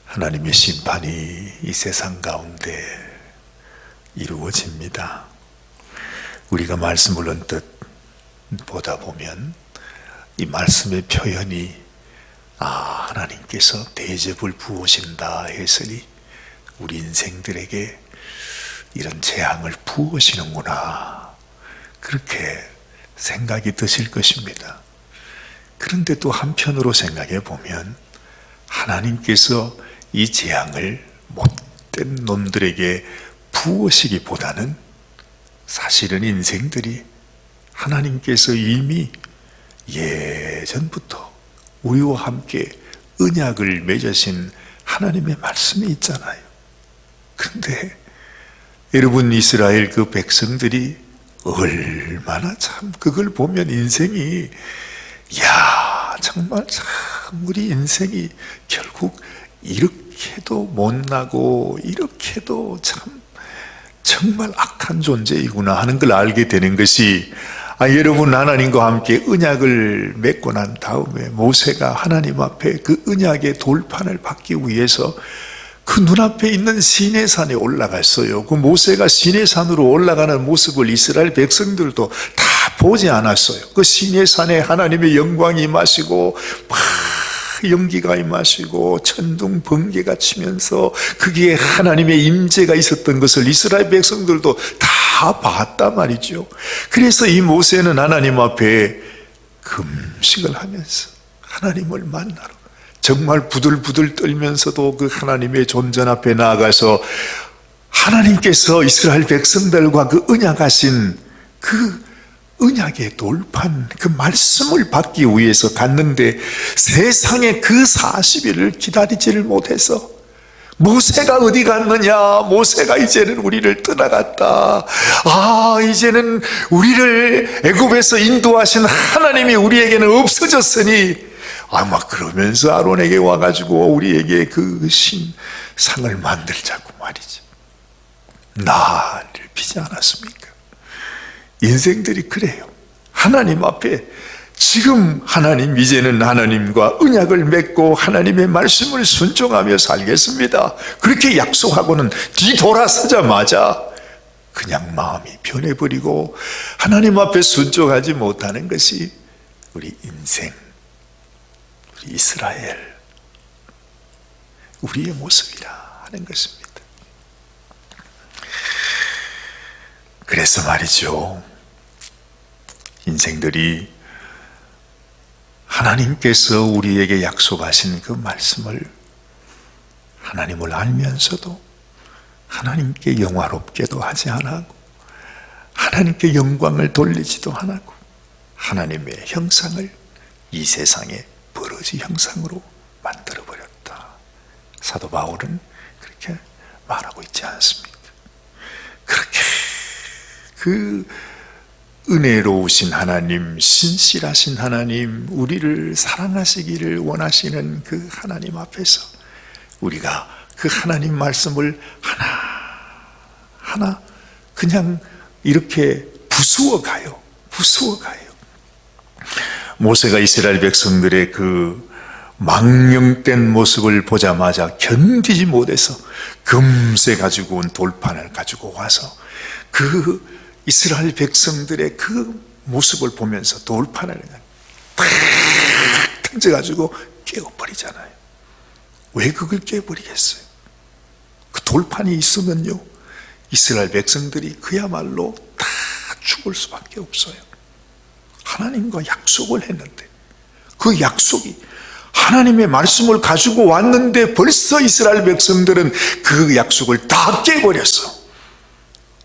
하나님의 심판이 이 세상 가운데 이루어집니다. 우리가 말씀을 언뜻 보다 보면 이 말씀의 표현이 하나님께서 대접을 부으신다 했으니 우리 인생들에게 이런 재앙을 부으시는구나, 그렇게 생각이 드실 것입니다. 그런데 또 한편으로 생각해 보면 하나님께서 이 재앙을 못된 놈들에게 부으시기보다는 사실은 인생들이 하나님께서 이미 예전부터 우리와 함께 언약을 맺으신 하나님의 말씀이 있잖아요. 그런데 여러분, 이스라엘 그 백성들이 얼마나 참 그걸 보면 인생이 정말 참 우리 인생이 결국 이렇게도 못나고 이렇게도 참 정말 악한 존재이구나 하는 걸 알게 되는 것이, 여러분, 하나님과 함께 언약을 맺고 난 다음에 모세가 하나님 앞에 그 언약의 돌판을 받기 위해서 그 눈앞에 있는 시내산에 올라갔어요. 그 모세가 시내산으로 올라가는 모습을 이스라엘 백성들도 다 보지 않았어요. 그 시내산에 하나님의 영광이 임하시고 막 연기가 임하시고 천둥 번개가 치면서 거기에 하나님의 임재가 있었던 것을 이스라엘 백성들도 다 봤단 말이죠. 그래서 이 모세는 하나님 앞에 금식을 하면서 하나님을 만나러 정말 부들부들 떨면서도 그 하나님의 존전 앞에 나아가서 하나님께서 이스라엘 백성들과 그 언약하신 그 언약의 돌판, 그 말씀을 받기 위해서 갔는데 세상에 그 40일을 기다리지를 못해서 모세가 어디 갔느냐, 모세가 이제는 우리를 떠나갔다, 이제는 우리를 애굽에서 인도하신 하나님이 우리에게는 없어졌으니 막 그러면서 아론에게 와가지고 우리에게 그 상을 만들자고 말이지. 나를 비지 않았습니까? 인생들이 그래요. 하나님 앞에 지금 하나님, 이제는 하나님과 언약을 맺고 하나님의 말씀을 순종하며 살겠습니다, 그렇게 약속하고는 뒤돌아서자마자 그냥 마음이 변해버리고 하나님 앞에 순종하지 못하는 것이 우리 인생, 우리 이스라엘, 우리의 모습이라 하는 것입니다. 그래서 말이죠, 인생들이 하나님께서 우리에게 약속하신 그 말씀을 하나님을 알면서도 하나님께 영화롭게도 하지 않고 하나님께 영광을 돌리지도 않고 하나님의 형상을 이 세상에 버러지 형상으로 만들어버렸다. 사도 바울은 그렇게 말하고 있지 않습니까? 그렇게 그 은혜로우신 하나님, 신실하신 하나님, 우리를 사랑하시기를 원하시는 그 하나님 앞에서 우리가 그 하나님 말씀을 하나하나 그냥 이렇게 부수어가요. 모세가 이스라엘 백성들의 그 망령된 모습을 보자마자 견디지 못해서 금세 가지고 온 돌판을 가지고 와서 그 이스라엘 백성들의 그 모습을 보면서 돌판을 그냥 탁 던져가지고 깨워버리잖아요. 왜 그걸 깨버리겠어요? 그 돌판이 있으면요, 이스라엘 백성들이 그야말로 다 죽을 수밖에 없어요. 하나님과 약속을 했는데 그 약속이, 하나님의 말씀을 가지고 왔는데 벌써 이스라엘 백성들은 그 약속을 다 깨버렸어.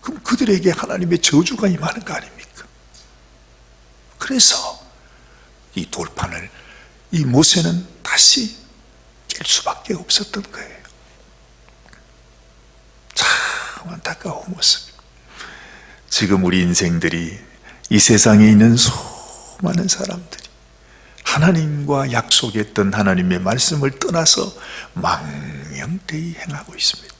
그럼 그들에게 하나님의 저주가 임하는 거 아닙니까? 그래서 이 돌판을 이 모세는 다시 깰 수밖에 없었던 거예요. 참 안타까운 모습. 지금 우리 인생들이, 이 세상에 있는 수많은 사람들이 하나님과 약속했던 하나님의 말씀을 떠나서 망령되이 행하고 있습니다.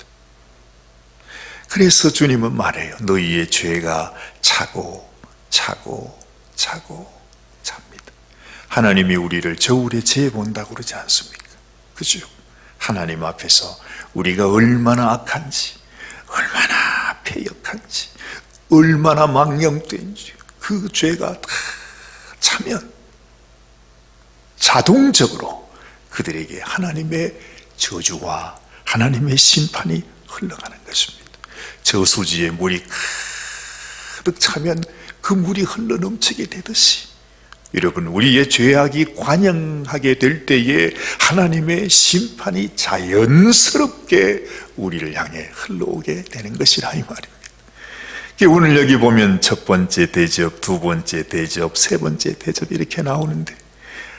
그래서 주님은 말해요. 너희의 죄가 차고 잡니다. 하나님이 우리를 저울에 재본다고 그러지 않습니까? 그죠? 하나님 앞에서 우리가 얼마나 악한지, 얼마나 패역한지, 얼마나 망령된지 그 죄가 다 차면 자동적으로 그들에게 하나님의 저주와 하나님의 심판이 흘러가는 것입니다. 저수지에 물이 가득 차면 그 물이 흘러 넘치게 되듯이 여러분, 우리의 죄악이 관영하게 될 때에 하나님의 심판이 자연스럽게 우리를 향해 흘러오게 되는 것이라 이 말입니다. 오늘 여기 보면 첫 번째 대접, 두 번째 대접, 세 번째 대접 이렇게 나오는데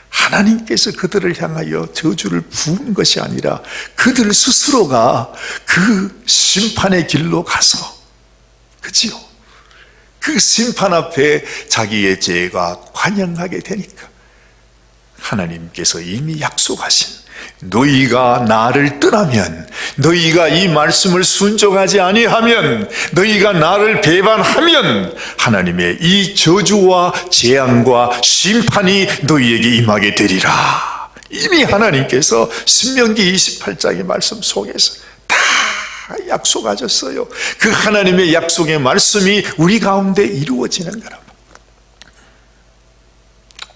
하나님께서 그들을 향하여 저주를 부은 것이 아니라 그들 스스로가 그 심판의 길로 가서, 그지요? 그 심판 앞에 자기의 죄가 관영하게 되니까 하나님께서 이미 약속하신, 너희가 나를 떠나면, 너희가 이 말씀을 순종하지 아니하면, 너희가 나를 배반하면 하나님의 이 저주와 재앙과 심판이 너희에게 임하게 되리라. 이미 하나님께서 신명기 28장의 말씀 속에서 다 약속하셨어요. 그 하나님의 약속의 말씀이 우리 가운데 이루어지는 거라.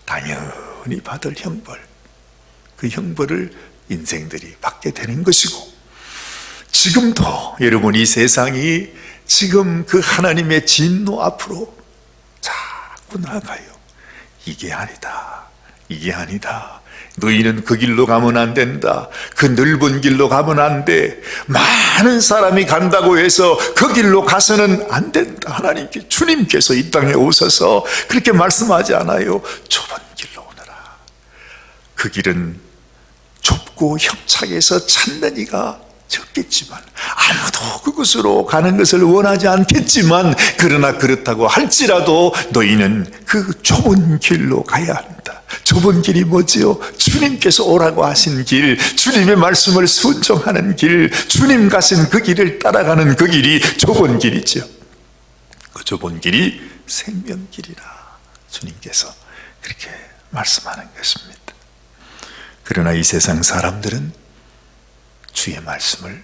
당연히 받을 형벌, 그 형벌을 인생들이 받게 되는 것이고, 지금도 여러분 이 세상이 지금 그 하나님의 진노 앞으로 자꾸 나아가요. 이게 아니다, 이게 아니다, 너희는 그 길로 가면 안 된다, 그 넓은 길로 가면 안 돼, 많은 사람이 간다고 해서 그 길로 가서는 안 된다. 하나님께, 주님께서 이 땅에 오셔서 그렇게 말씀하지 않아요. 좁은 길로 오너라. 그 길은 좁고 협착해서 찾는 이가 적겠지만, 아무도 그곳으로 가는 것을 원하지 않겠지만, 그러나 그렇다고 할지라도 너희는 그 좁은 길로 가야 한다. 좁은 길이 뭐지요? 주님께서 오라고 하신 길, 주님의 말씀을 순종하는 길, 주님 가신 그 길을 따라가는 그 길이 좁은 길이죠. 그 좁은 길이 생명길이라 주님께서 그렇게 말씀하는 것입니다. 그러나 이 세상 사람들은 주의 말씀을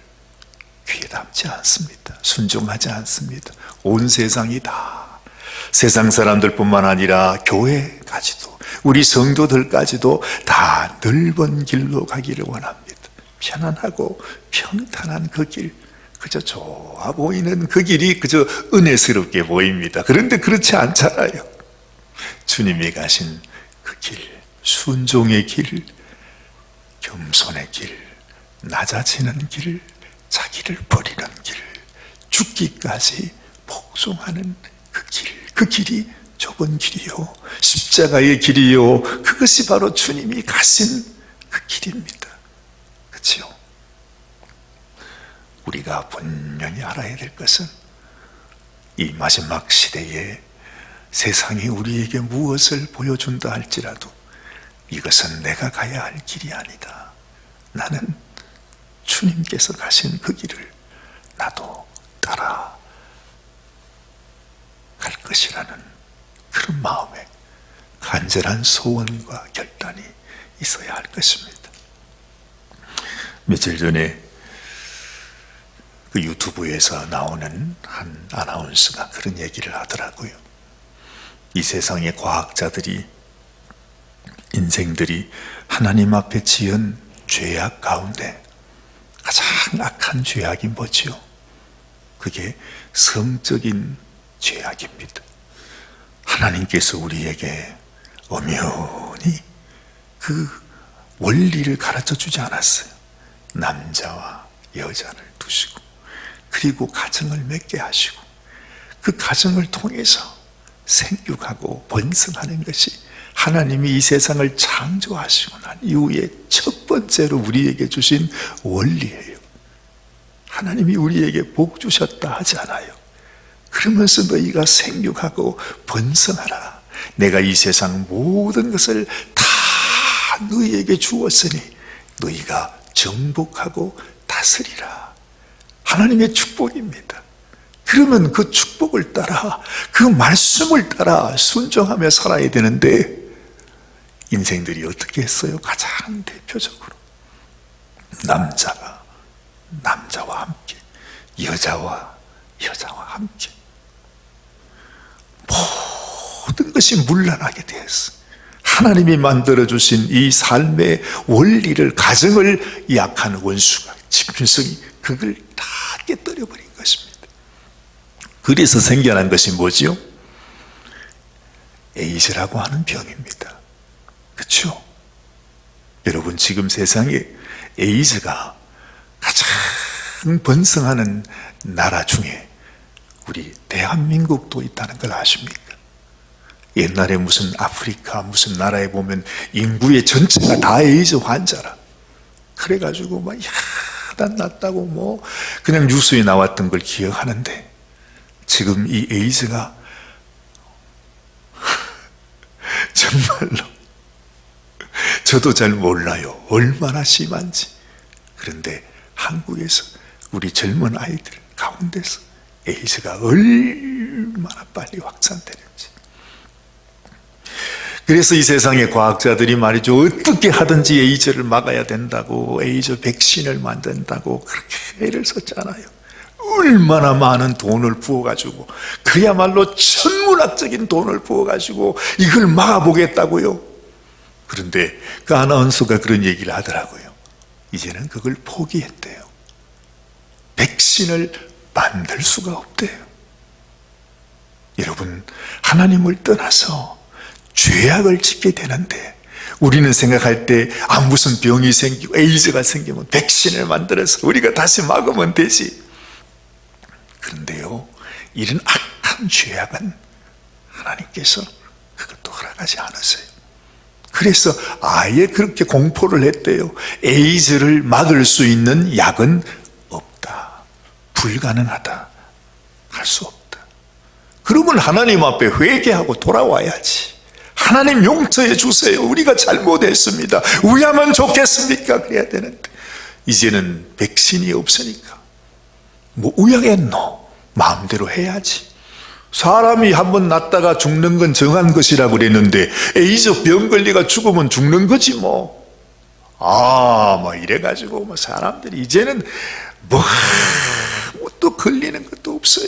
귀에 담지 않습니다. 순종하지 않습니다. 온 세상이 다, 세상 사람들뿐만 아니라 교회까지도, 우리 성도들까지도 다 넓은 길로 가기를 원합니다. 편안하고 평탄한 그 길, 그저 좋아 보이는 그 길이 그저 은혜스럽게 보입니다. 그런데 그렇지 않잖아요. 주님이 가신 그 길, 순종의 길, 겸손의 길, 낮아지는 길, 자기를 버리는 길, 죽기까지 복종하는 그 길, 그 길이 좁은 길이요, 십자가의 길이요, 그것이 바로 주님이 가신 그 길입니다. 그렇죠? 우리가 분명히 알아야 될 것은 이 마지막 시대에 세상이 우리에게 무엇을 보여준다 할지라도 이것은 내가 가야 할 길이 아니다. 나는 주님께서 가신 그 길을 나도 따라 갈 것이라는 그런 마음에 간절한 소원과 결단이 있어야 할 것입니다. 며칠 전에 그 유튜브에서 나오는 한 아나운서가 그런 얘기를 하더라고요. 이 세상의 과학자들이, 인생들이 하나님 앞에 지은 죄악 가운데 가장 악한 죄악이 뭐지요? 그게 성적인 죄악입니다. 하나님께서 우리에게 엄연히 그 원리를 가르쳐 주지 않았어요. 남자와 여자를 두시고, 그리고 가정을 맺게 하시고, 그 가정을 통해서 생육하고 번성하는 것이 하나님이 이 세상을 창조하시고 난 이후에 첫 번째로 우리에게 주신 원리예요. 하나님이 우리에게 복 주셨다 하지 않아요. 그러면서 너희가 생육하고 번성하라. 내가 이 세상 모든 것을 다 너희에게 주었으니 너희가 정복하고 다스리라. 하나님의 축복입니다. 그러면 그 축복을 따라, 그 말씀을 따라 순종하며 살아야 되는데 인생들이 어떻게 했어요? 가장 대표적으로 남자가 남자와 함께, 여자와 여자와 함께 모든 것이 문란하게 되었어. 하나님이 만들어주신 이 삶의 원리를, 가정을 약한 원수가, 짐승이 그걸 다 깨뜨려버린 것입니다. 그래서 생겨난 것이 뭐지요? 에이즈라고 하는 병입니다. 그렇죠? 여러분, 지금 세상에 에이즈가 가장 번성하는 나라 중에 우리 대한민국도 있다는 걸 아십니까? 옛날에 무슨 아프리카 무슨 나라에 보면 인구의 전체가 다 에이즈 환자라. 그래가지고 막 야단 났다고 뭐 그냥 뉴스에 나왔던 걸 기억하는데, 지금 이 에이즈가 정말로 저도 잘 몰라요, 얼마나 심한지. 그런데 한국에서 우리 젊은 아이들 가운데서 에이즈가 얼마나 빨리 확산되는지. 그래서 이 세상의 과학자들이 말이죠, 어떻게 하든지 에이즈를 막아야 된다고 에이즈 백신을 만든다고 그렇게 애를 썼잖아요. 얼마나 많은 돈을 부어가지고, 그야말로 천문학적인 돈을 부어가지고 이걸 막아보겠다고요. 그런데 그 아나운서가 그런 얘기를 하더라고요. 이제는 그걸 포기했대요. 백신을 만들 수가 없대요. 여러분, 하나님을 떠나서 죄악을 짓게 되는데, 우리는 생각할 때 무슨 병이 생기고 에이즈가 생기면 백신을 만들어서 우리가 다시 막으면 되지. 그런데요, 이런 악한 죄악은 하나님께서 그것도 허락하지 않으세요. 그래서 아예 그렇게 공포를 했대요. 에이즈를 막을 수 있는 약은 없다, 불가능하다, 할 수 없다. 그러면 하나님 앞에 회개하고 돌아와야지. 하나님 용서해 주세요, 우리가 잘못했습니다, 왜 하면 좋겠습니까? 그래야 되는데, 이제는 백신이 없으니까 뭐 우야겠노, 마음대로 해야지. 사람이 한번 났다가 죽는 건 정한 것이라고 그랬는데 에이즈 병 걸리가 죽으면 죽는 거지 뭐. 뭐 이래가지고 뭐 사람들이 이제는 뭐 또 걸리는 것도 없어요.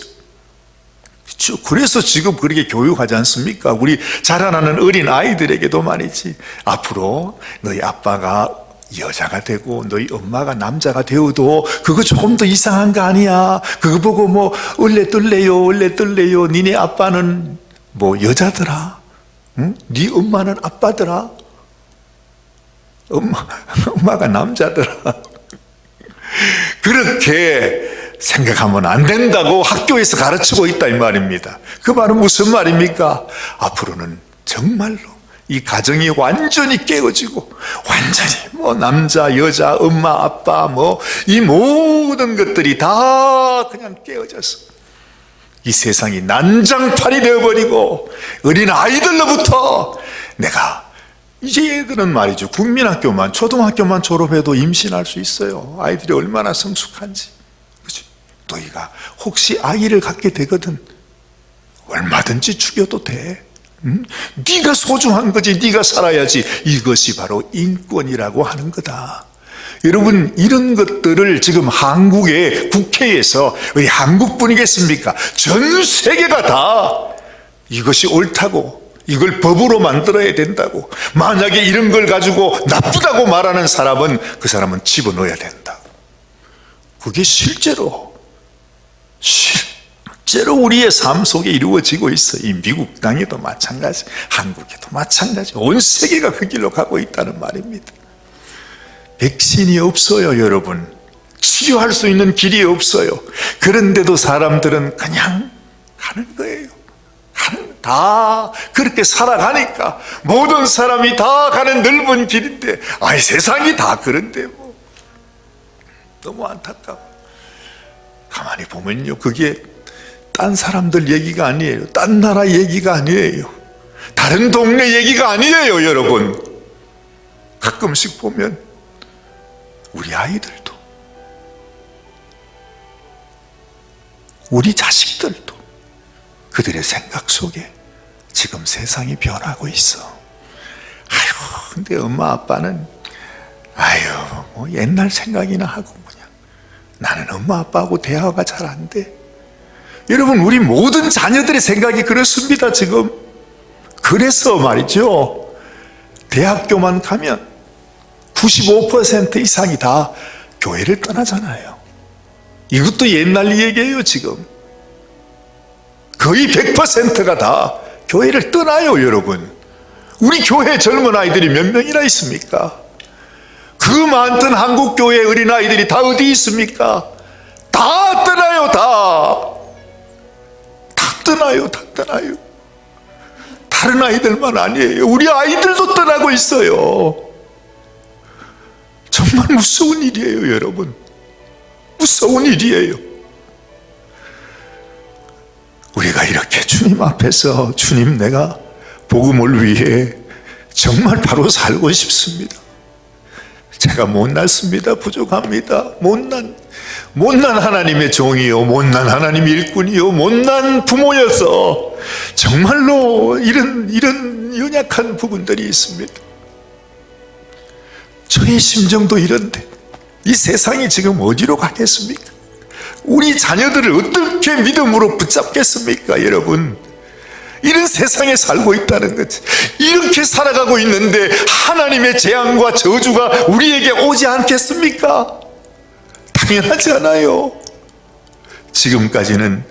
그렇죠? 그래서 지금 그렇게 교육하지 않습니까? 우리 자라나는 어린 아이들에게도 말이지, 앞으로 너희 아빠가 여자가 되고 너희 엄마가 남자가 되어도 그거 조금 더 이상한 거 아니야? 그거 보고 뭐 얼레떨래요 니네 아빠는 뭐 여자더라, 응? 네 엄마는 아빠더라, 엄마가 남자더라. 그렇게 생각하면 안 된다고 학교에서 가르치고 있다 이 말입니다. 그 말은 무슨 말입니까? 앞으로는 정말로 이 가정이 완전히 깨어지고, 완전히 뭐 남자 여자 엄마 아빠 뭐 이 모든 것들이 다 그냥 깨어져서 이 세상이 난장판이 되어버리고, 어린 아이들로부터 내가 이제 애들은 말이죠, 국민학교만 초등학교만 졸업해도 임신할 수 있어요. 아이들이 얼마나 성숙한지. 그렇지? 너희가 혹시 아이를 갖게 되거든 얼마든지 죽여도 돼. 응? 네가 소중한 거지, 네가 살아야지. 이것이 바로 인권이라고 하는 거다. 여러분, 이런 것들을 지금 한국의 국회에서, 왜 한국뿐이겠습니까? 전 세계가 다 이것이 옳다고, 이걸 법으로 만들어야 된다고, 만약에 이런 걸 가지고 나쁘다고 말하는 사람은 그 사람은 집어넣어야 된다. 그게 실제로 우리의 삶 속에 이루어지고 있어. 이 미국 땅에도 마찬가지, 한국에도 마찬가지, 온 세계가 그 길로 가고 있다는 말입니다. 백신이 없어요, 여러분. 치료할 수 있는 길이 없어요. 그런데도 사람들은 그냥 가는 거예요. 다 그렇게 살아가니까, 모든 사람이 다 가는 넓은 길인데, 세상이 다 그런데 뭐. 너무 안타까워. 가만히 보면요, 그게 딴 사람들 얘기가 아니에요. 딴 나라 얘기가 아니에요. 다른 동네 얘기가 아니에요, 여러분. 가끔씩 보면 우리 아이들도, 우리 자식들도 그들의 생각 속에 지금 세상이 변하고 있어. 근데 엄마 아빠는 아유, 뭐 옛날 생각이나 하고 그냥 나는 엄마 아빠하고 대화가 잘 안 돼. 여러분, 우리 모든 자녀들의 생각이 그렇습니다. 지금 그래서 말이죠, 대학교만 가면 95% 이상이 다 교회를 떠나잖아요. 이것도 옛날 얘기예요. 지금 거의 100%가 다 교회를 떠나요. 여러분, 우리 교회 젊은 아이들이 몇 명이나 있습니까? 그 많던 한국교회 어린아이들이 다 어디 있습니까? 다 떠나요. 다 떠나요. 다른 아이들만 아니에요. 우리 아이들도 떠나고 있어요. 정말 무서운 일이에요. 여러분, 무서운 일이에요. 우리가 이렇게 주님 앞에서, 주님, 내가 복음을 위해 정말 바로 살고 싶습니다. 제가 못났습니다. 부족합니다. 못난 하나님의 종이요, 못난 하나님의 일꾼이요, 못난 부모여서 정말로 이런 연약한 부분들이 있습니다. 저의 심정도 이런데 이 세상이 지금 어디로 가겠습니까? 우리 자녀들을 어떻게 믿음으로 붙잡겠습니까? 여러분, 이런 세상에 살고 있다는 거지. 이렇게 살아가고 있는데 하나님의 재앙과 저주가 우리에게 오지 않겠습니까? 당연하지 않아요. 지금까지는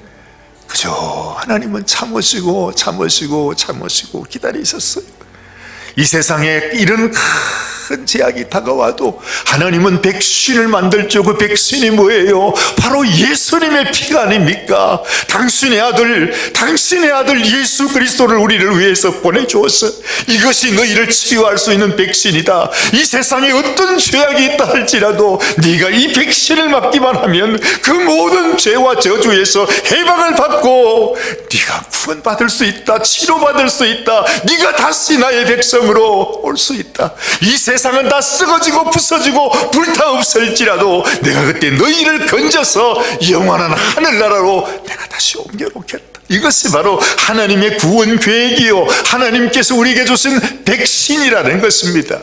그저 하나님은 참으시고 기다리셨어요. 이 세상에 이런 큰 제약이 다가와도 하나님은 백신을 만들죠. 그 백신이 뭐예요? 바로 예수님의 피가 아닙니까? 당신의 아들 예수 그리스도를 우리를 위해서 보내주었어. 이것이 너희를 치유할 수 있는 백신이다. 이 세상에 어떤 죄악이 있다 할지라도 네가 이 백신을 맞기만 하면 그 모든 죄와 저주에서 해방을 받고 네가 구원받을 수 있다. 치료받을 수 있다. 네가 다시 나의 백성으로 올 수 있다. 이 세상은 다 썩어지고 부서지고 불타 없을지라도 내가 그때 너희를 건져서 영원한 하늘나라로 내가 다시 옮겨놓겠다. 이것이 바로 하나님의 구원 계획이요, 하나님께서 우리에게 주신 백신이라는 것입니다.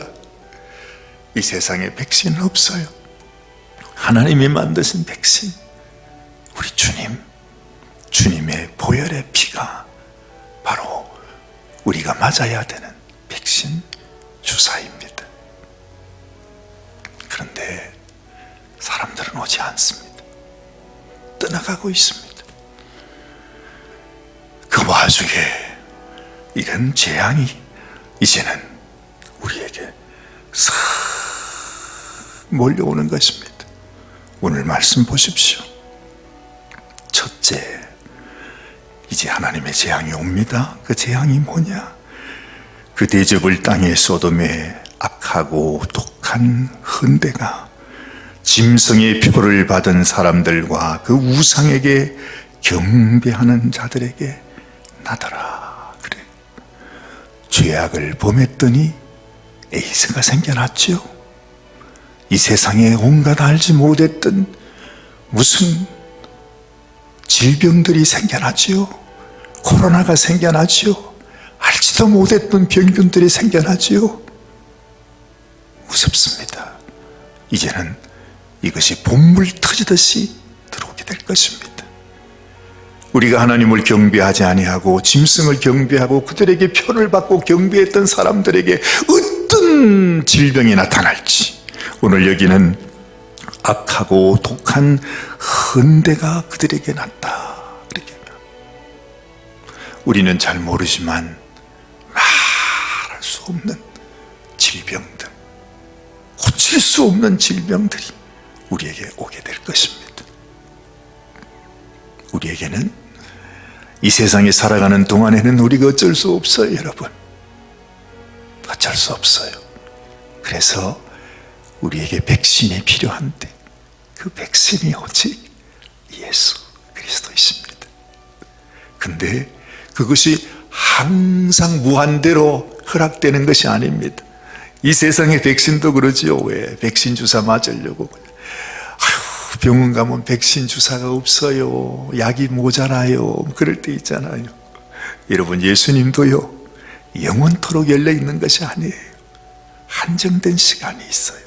이 세상에 백신은 없어요. 하나님이 만드신 백신, 우리 주님의 보혈의 피가 바로 우리가 맞아야 되는 백신 주사입니다. 그런데 사람들은 오지 않습니다. 떠나가고 있습니다. 그 와중에 이런 재앙이 이제는 우리에게 싹 몰려오는 것입니다. 오늘 말씀 보십시오. 첫째, 이제 하나님의 재앙이 옵니다. 그 재앙이 뭐냐? 그 대접을 땅에 소돔의 악하고 독한 헌대가 짐승의 표를 받은 사람들과 그 우상에게 경배하는 자들에게 나더라. 그래, 죄악을 범했더니 에이즈가 생겨났죠. 이 세상에 온갖 알지 못했던 무슨 질병들이 생겨나죠. 코로나가 생겨나죠. 알지도 못했던 병균들이 생겨나죠. 무섭습니다. 이제는 이것이 본물 터지듯이 들어오게 될 것입니다. 우리가 하나님을 경배하지 아니하고 짐승을 경배하고 그들에게 표를 받고 경배했던 사람들에게 어떤 질병이 나타날지, 오늘 여기는 악하고 독한 헌대가 그들에게 났다. 그렇게 우리는 잘 모르지만 말할 수 없는 질병들, 고칠 수 없는 질병들이 우리에게 오게 될 것입니다. 우리에게는 이 세상에 살아가는 동안에는 우리가 어쩔 수 없어요. 여러분, 어쩔 수 없어요. 그래서 우리에게 백신이 필요한데 그 백신이 오직 예수 그리스도이십니다. 근데 그것이 항상 무한대로 허락되는 것이 아닙니다. 이 세상의 백신도 그러지요. 왜? 백신 주사 맞으려고. 병원 가면 백신 주사가 없어요. 약이 모자라요. 그럴 때 있잖아요. 여러분, 예수님도요, 영원토록 열려 있는 것이 아니에요. 한정된 시간이 있어요.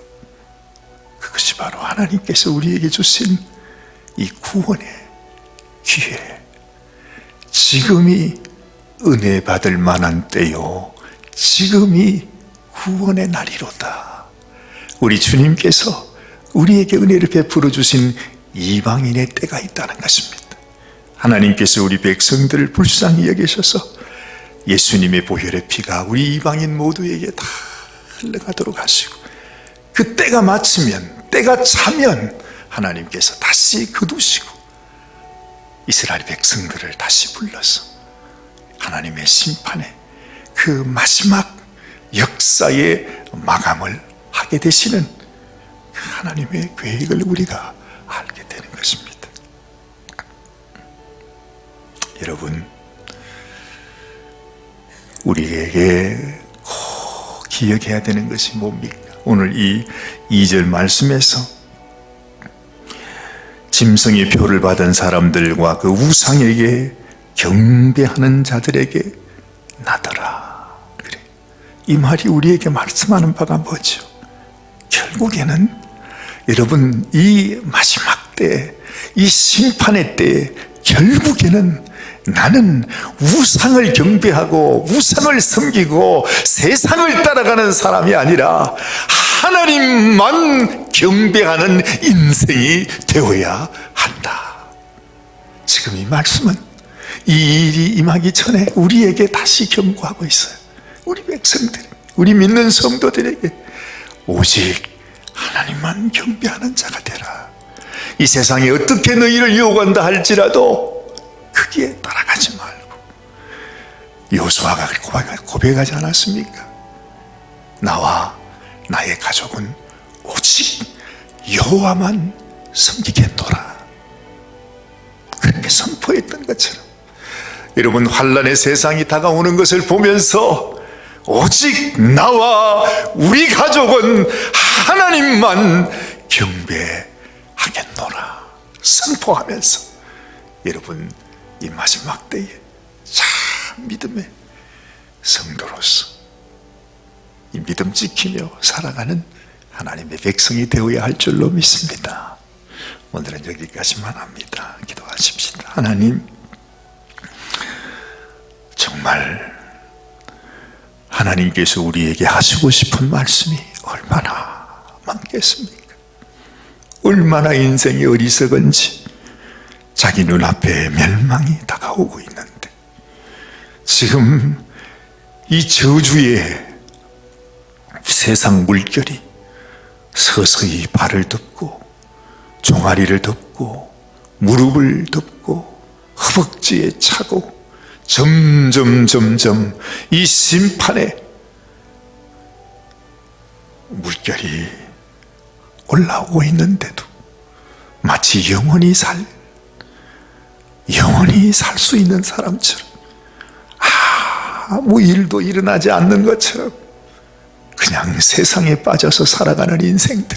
그것이 바로 하나님께서 우리에게 주신 이 구원의 기회. 지금이 은혜 받을 만한 때요, 지금이 구원의 날이로다. 우리 주님께서 우리에게 은혜를 베풀어 주신 이방인의 때가 있다는 것입니다. 하나님께서 우리 백성들을 불쌍히 여기셔서 예수님의 보혈의 피가 우리 이방인 모두에게 다 흘러가도록 하시고, 그 때가 마치면, 때가 차면 하나님께서 다시 거두시고 이스라엘 백성들을 다시 불러서 하나님의 심판의 그 마지막 역사의 마감을 하게 되시는 그 하나님의 계획을 우리가 알게 되는 것입니다. 여러분, 우리에게 꼭 기억해야 되는 것이 뭡니까? 오늘 이 2절 말씀에서 짐승의 표를 받은 사람들과 그 우상에게 경배하는 자들에게 나더라. 그래. 이 말이 우리에게 말씀하는 바가 뭐죠? 결국에는 여러분, 이 마지막 때, 이 심판의 때에 결국에는 나는 우상을 경배하고 우상을 섬기고 세상을 따라가는 사람이 아니라 하나님만 경배하는 인생이 되어야 한다. 지금 이 말씀은 이 일이 임하기 전에 우리에게 다시 경고하고 있어요. 우리 백성들, 우리 믿는 성도들에게 오직 하나님만 경배하는 자가 되라. 이 세상에 어떻게 너희를 유혹한다 할지라도 거기에 따라가지 말고, 여호수아가 고백하지 않았습니까? 나와 나의 가족은 오직 여호와만 섬기겠노라. 그렇게 선포했던 것처럼 여러분, 환난의 세상이 다가오는 것을 보면서 오직 나와 우리 가족은 하나님만 경배하겠노라 선포하면서 여러분, 이 마지막 때에 참 믿음의 성도로서 이 믿음 지키며 살아가는 하나님의 백성이 되어야 할 줄로 믿습니다. 오늘은 여기까지만 합니다. 기도하십시다. 하나님, 정말 하나님께서 우리에게 하시고 싶은 말씀이 얼마나 많겠습니까? 얼마나 인생이 어리석은지 자기 눈앞에 멸망이 다가오고 있는데, 지금 이 저주의 세상 물결이 서서히 발을 덮고 종아리를 덮고 무릎을 덮고 허벅지에 차고 점점 이 심판의 물결이 올라오고 있는데도 마치 영원히 살 수 있는 사람처럼, 아무 일도 일어나지 않는 것처럼 그냥 세상에 빠져서 살아가는 인생들,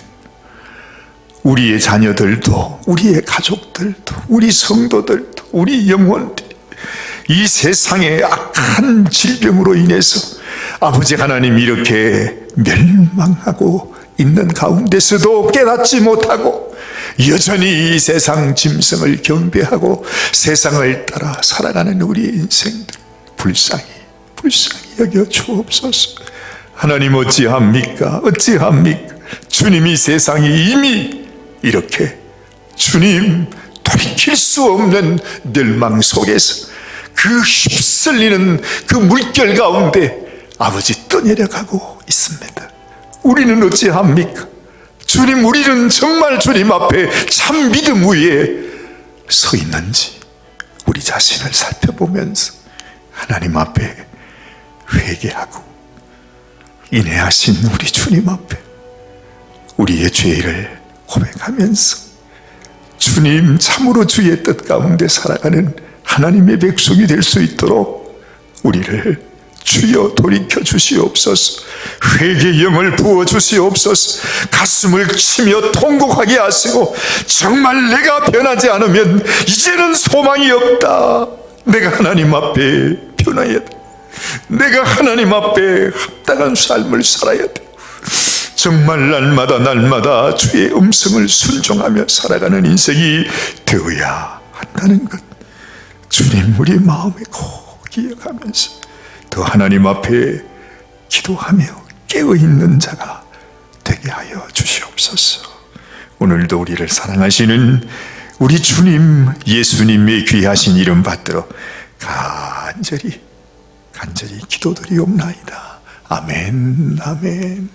우리의 자녀들도, 우리의 가족들도, 우리 성도들도, 우리 영혼들, 이 세상의 악한 질병으로 인해서 아버지 하나님 이렇게 멸망하고 있는 가운데서도 깨닫지 못하고 여전히 이 세상 짐승을 경배하고 세상을 따라 살아가는 우리의 인생들 불쌍히 여겨 주옵소서. 하나님, 어찌합니까? 주님이 세상이 이미 이렇게 주님 돌이킬 수 없는 멸망 속에서 그 휩쓸리는 그 물결 가운데 아버지 떠내려가고 있습니다. 우리는 어찌합니까? 주님, 우리는 정말 주님 앞에 참 믿음 위에 서 있는지 우리 자신을 살펴보면서 하나님 앞에 회개하고 인애하신 우리 주님 앞에 우리의 죄를 고백하면서 주님 참으로 주의 뜻 가운데 살아가는 하나님의 백성이 될 수 있도록 우리를 주여 돌이켜 주시옵소서. 회개의 영을 부어 주시옵소서. 가슴을 치며 통곡하게 하시고, 정말 내가 변하지 않으면 이제는 소망이 없다. 내가 하나님 앞에 변해야 돼. 내가 하나님 앞에 합당한 삶을 살아야 돼. 정말 날마다 주의 음성을 순종하며 살아가는 인생이 되어야 한다는 것, 주님 우리 마음에 꼭 기억하면서 더 하나님 앞에 기도하며 깨어있는 자가 되게 하여 주시옵소서. 오늘도 우리를 사랑하시는 우리 주님 예수님의 귀하신 이름 받들어 간절히 기도드리옵나이다. 아멘, 아멘.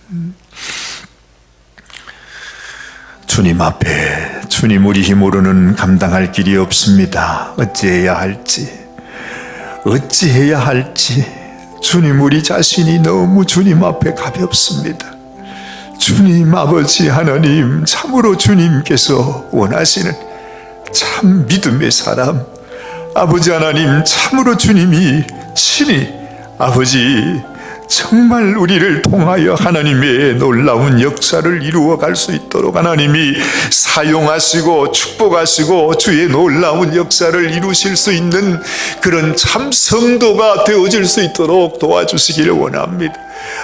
주님 앞에, 주님 우리 힘으로는 감당할 길이 없습니다. 어찌해야 할지 주님 우리 자신이 너무 주님 앞에 가볍습니다. 주님 아버지 하나님, 참으로 주님께서 원하시는 참 믿음의 사람, 아버지 하나님, 참으로 주님이 친히 아버지 정말 우리를 통하여 하나님의 놀라운 역사를 이루어갈 수 있도록 하나님이 사용하시고 축복하시고 주의 놀라운 역사를 이루실 수 있는 그런 참 성도가 되어질 수 있도록 도와주시기를 원합니다.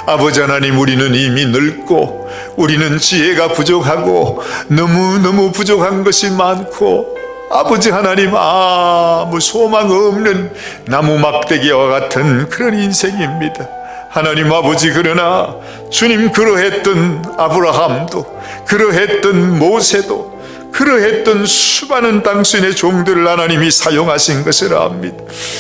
아버지 하나님, 우리는 이미 늙고 우리는 지혜가 부족하고 너무너무 부족한 것이 많고 아버지 하나님, 아무 소망 없는 나무 막대기와 같은 그런 인생입니다. 하나님 아버지, 그러나 주님 그러했던 아브라함도, 그러했던 모세도, 그러했던 수많은 당신의 종들을 하나님이 사용하신 것을 압니다.